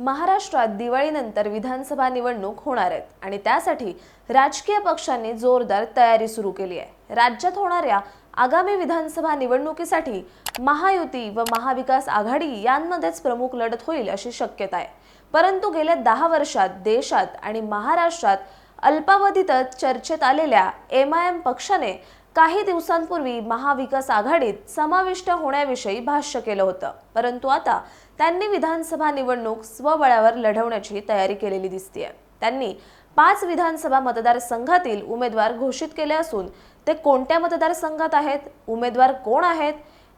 महाराष्ट्रात दिवाळीनंतर विधानसभा निवडणूक होणार आहेत आणि त्यासाठी राजकीय पक्षांनी जोरदार तयारी सुरू केली आहे। राज्यात होणाऱ्या आगामी विधानसभा निवडणुकीसाठी महायुती व महाविकास आघाडी यांमध्येच प्रमुख लढत होईल अशी शक्यता आहे। परंतु गेल्या 10 वर्षात देशात आणि महाराष्ट्रात अल्पावधीतच चर्चेत आलेल्या MIM पक्षाने काही दिवसांपूर्वी महाविकास आघाडीत समाविष्ट होण्याविषयी भाष्य केलं होतं, परंतु आता त्यांनी विधानसभा निवडणूक स्वबळावर लढवण्याची तयारी केलेली दिसतेय। त्यांनी 5 विधानसभा मतदारसंघातील उमेदवार घोषित केले असून ते कोणत्या मतदारसंघात आहेत, उमेदवार कोण आहेत,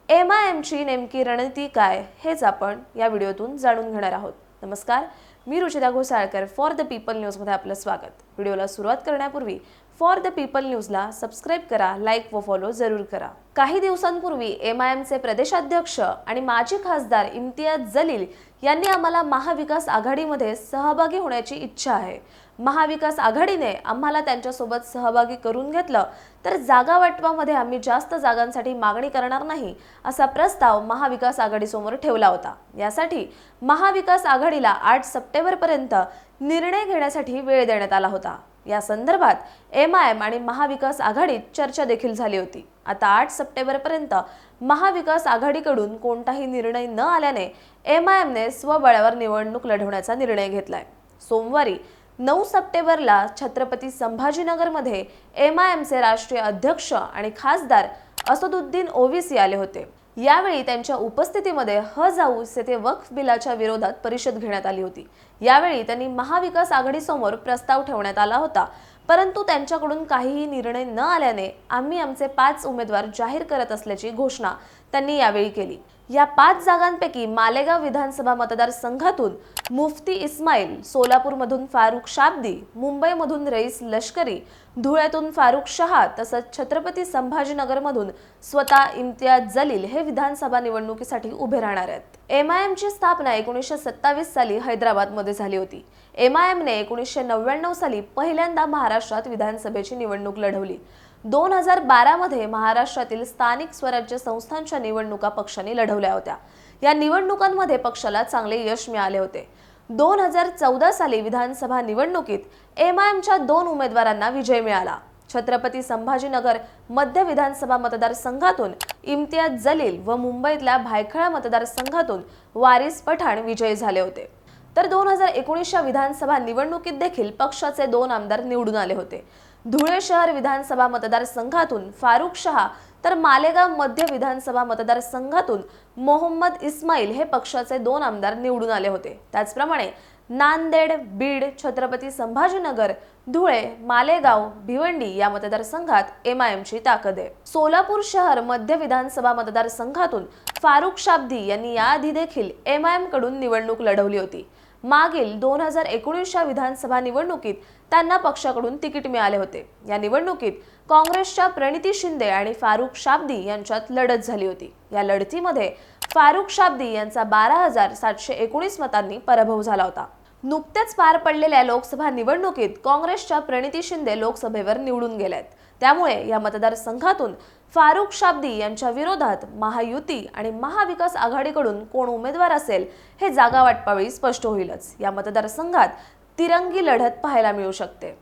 MIM ची नेमकी रणनीती काय हेच आपण या व्हिडिओतून जाणून घेणार आहोत। नमस्कार, मी Ruchita Ghosalkar for the people news मध्ये आपलं स्वागत। व्हिडिओला सुरुवात करण्यापूर्वी फॉर द पीपल न्यूजला सबस्क्राइब करा, लाईक व फॉलो जरूर करा। काही दिवसांपूर्वी MIM चे प्रदेशाध्यक्ष आणि माजी खासदार इम्तियाज जलील यांनी आम्हाला महाविकास आघाडीमध्ये सहभागी होण्याची इच्छा आहे। महाविकास आघाडीने आम्हाला त्यांच्यासोबत सहभागी करून घेतलं तर जागा वाटपामध्ये आम्ही जास्त जागांसाठी मागणी करणार नाही असा प्रस्ताव महाविकास आघाडीसमोर ठेवला होता। यासाठी महाविकास आघाडीला 8 सप्टेंबर पर्यंत निर्णय घेण्यासाठी वेळ देण्यात आला होता। या संदर्भात MIM आणि महाविकास आघाडीत चर्चा देखील झाली होती। आता 8 सप्टेंबर पर्यंत महाविकास आघाडीकडून कोणताही निर्णय न आल्याने MIM ने स्वबळावर निवडणूक लढवण्याचा निर्णय घेतलाय। सोमवारी 9 सप्टेंबरला छत्रपती संभाजीनगरमध्ये MIM चे राष्ट्रीय अध्यक्ष आणि खासदार असदुद्दीन ओवैसी आले होते। यावेळी त्यांच्या उपस्थितीमध्ये हज हाऊस येथे वक्फ बिलाच्या विरोधात परिषद घेण्यात आली होती। यावेळी त्यांनी महाविकास आघाडीसमोर प्रस्ताव ठेवण्यात आला होता, परंतु त्यांच्याकडून काहीही निर्णय न आल्याने आम्ही आमचे 5 उमेदवार जाहीर करत असल्याची घोषणा त्यांनी यावेळी केली। या 5 जागांपैकी मालेगाव विधानसभा मतदारसंघातून मुफ्ती इस्माईल, सोलापूरमधून फारुख शाब्दी, मुंबईमधून रईस लष्करी, धुळ्यातून फारुख शहा तसंच छत्रपती संभाजीनगरमधून स्वतः इम्तियाज जलील हे विधानसभा निवडणुकीसाठी उभे राहणार आहेत। MIM ची स्थापना 1927 साली हैदराबादमध्ये झाली होती। MIM ने 1999 साली पहिल्यांदा महाराष्ट्रात विधानसभेची निवडणूक लढवली। 2012 मध्ये महाराष्ट्रातील स्थानिक स्वराज्य संस्थांच्या निवडणुका पक्षाने लढवल्या होत्या। या निवडणुकांमध्ये पक्षाला चांगले यश मिळाले होते। 2014 साली विधानसभा निवडणुकीत MIM च्या 2 उमेदवारांना विजय मिळाला। छत्रपती संभाजीनगर मध्य विधानसभा मतदारसंघातून इम्तियाज जलील व मुंबईतल्या भायखळा मतदारसंघातून वारिस पठाण विजयी झाले होते। तर 2019च्या विधानसभा निवडणुकीत देखील पक्षाचे 2 आमदार निवडून आले होते। धुळे शहर विधानसभा मतदारसंघातून फारुख शहा तर मालेगाव मध्य विधानसभा मतदारसंघातून मोहम्मद इस्माईल हे पक्षाचे 2 आमदार निवडून आले होते। त्याचप्रमाणे नांदेड, बीड, छत्रपती संभाजीनगर, धुळे, मालेगाव, भिवंडी या मतदारसंघात MIM ची ताकद आहे। सोलापूर शहर मध्य विधानसभा मतदारसंघातून फारुख शाब्दी यांनी याआधी देखील MIM कडून निवडणूक लढवली होती। मागील 2019च्या विधानसभा निवडणुकीत त्यांना पक्षाकडून तिकीट मिळाले होते। या निवडणुकीत काँग्रेसच्या प्रणिती शिंदे आणि फारुख शाब्दी यांच्यात लढत झाली होती। या लढतीमध्ये फारुख शाब्दी यांचा 12,719 मतांनी पराभव झाला होता। नुकत्याच पार पडलेल्या लोकसभा निवडणुकीत काँग्रेसच्या प्रणिती शिंदे लोकसभेवर निवडून गेल्यात। त्यामुळे या मतदारसंघातून फारुख शाब्दी यांच्या विरोधात महायुती आणि महाविकास आघाडीकडून कोण उमेदवार असेल हे जागा वाटपावेळी स्पष्ट होईलच। या मतदारसंघात तिरंगी लढत पाहायला मिळू शकते।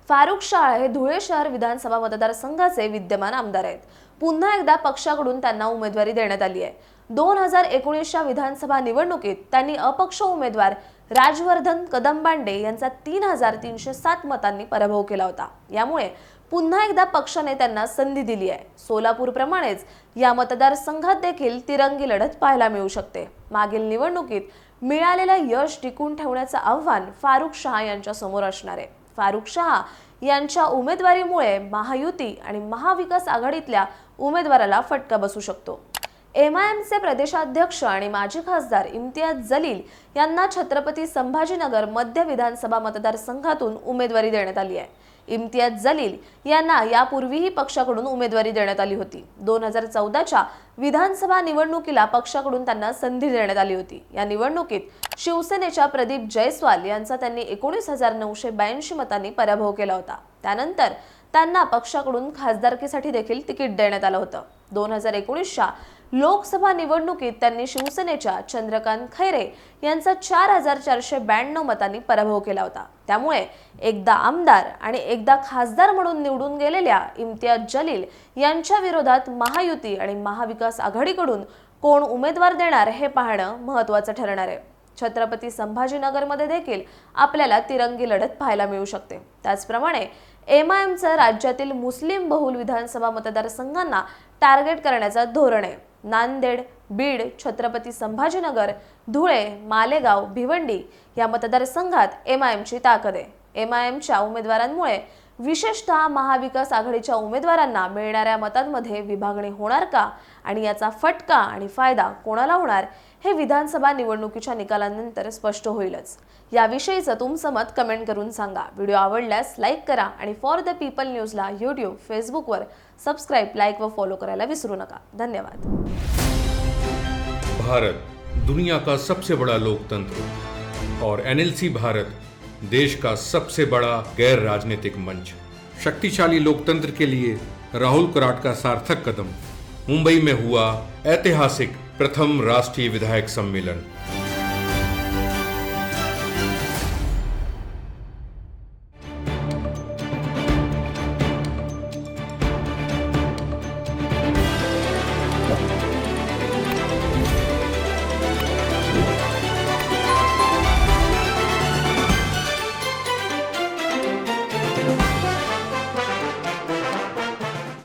फारुख शाह हे धुळे शहर विधानसभा मतदारसंघाचे विद्यमान आमदार आहेत। पुन्हा एकदा पक्षाकडून त्यांना उमेदवारी देण्यात आली आहे। 2019च्या विधानसभा निवडणुकीत त्यांनी अपक्ष उमेदवार राजवर्धन कदमबांडे यांचा 3,307 मतांनी पराभव केला होता। यामुळे पुन्हा एकदा पक्षाने त्यांना संधी दिली आहे। सोलापूर प्रमाणेच या मतदारसंघात देखील तिरंगी लढत पाहायला मिळू शकते। मागील निवडणुकीत मिळालेलं यश टिकून ठेवण्याचं आव्हान फारुख शहा यांच्या समोर असणार आहे। फारुख शहा यांच्या उमेदवारीमुळे महायुती आणि महाविकास आघाडीतल्या उमेदवाराला फटका बसू शकतो। MIM चे प्रदेशाध्यक्ष आणि माजी खासदार इम्तियाज जलील यांना छत्रपती संभाजीनगर मध्य विधानसभा मतदारसंघातून उमेदवारी देण्यात आली आहे। इम्तियाज जलील यांना यापूर्वीही पक्षाकडून उमेदवारी देण्यात आली होती। 2014च्या विधानसभा निवडणुकीला पक्षाकडून त्यांना संधी देण्यात आली होती। या निवडणुकीत शिवसेनेच्या प्रदीप जयस्वाल यांचा त्यांनी 19,982 मतांनी पराभव केला होता। त्यानंतर त्यांना पक्षाकडून खासदारकीसाठी देखील तिकीट देण्यात आलं होतं। 2019च्या लोकसभा निवडणुकीत त्यांनी शिवसेनेच्या चंद्रकांत खैरे यांचा 4492 मतांनी पराभव केला होता। त्यामुळे एकदा आमदार आणि एकदा खासदार म्हणून निवडून गेलेल्या इम्तियाज जलील यांच्या विरोधात महायुती आणि महाविकास आघाडीकडून कोण उमेदवार देणार हे पाहणं महत्त्वाचं ठरणार आहे। छत्रपती संभाजीनगरमध्ये देखील आपल्याला तिरंगी लढत पाहायला मिळू शकते। त्याचप्रमाणे एमआयएमचं राज्यातील मुस्लिम बहुल विधानसभा मतदारसंघांना टार्गेट करण्याचं धोरण आहे। नांदेड, बीड, छत्रपती संभाजीनगर, धुळे, मालेगाव, भिवंडी या मतदारसंघात एमआयएमची ताकद आहे। एमआयएमच्या उमेदवारांमुळे विशेषतः महाविकास आघाडीच्या उमेदवारांना मिळणाऱ्या मतांमध्ये विभागणी होणार का आणि याचा फटका आणि फायदा कोणाला होणार हे विधानसभा निवडणुकीच्या निकालानंतर स्पष्ट होईलच। याविषयीचं तुमचं मत कमेंट करून सांगा। व्हिडिओ आवडल्यास लाईक करा आणि फॉर द पीपल न्यूजला यूट्यूब, फेसबुकवर सबस्क्राईब, लाईक व फॉलो करायला विसरू नका। धन्यवाद। भारत दुनिया का सबसे बड़ा लोकतंत्र और एनएलसी भारत देश का सबसे बड़ा गैर राजनीतिक मंच। शक्तिशाली लोकतंत्र के लिए राहुल कराट का सार्थक कदम। मुंबई में हुआ ऐतिहासिक प्रथम राष्ट्रीय विधायक सम्मेलन।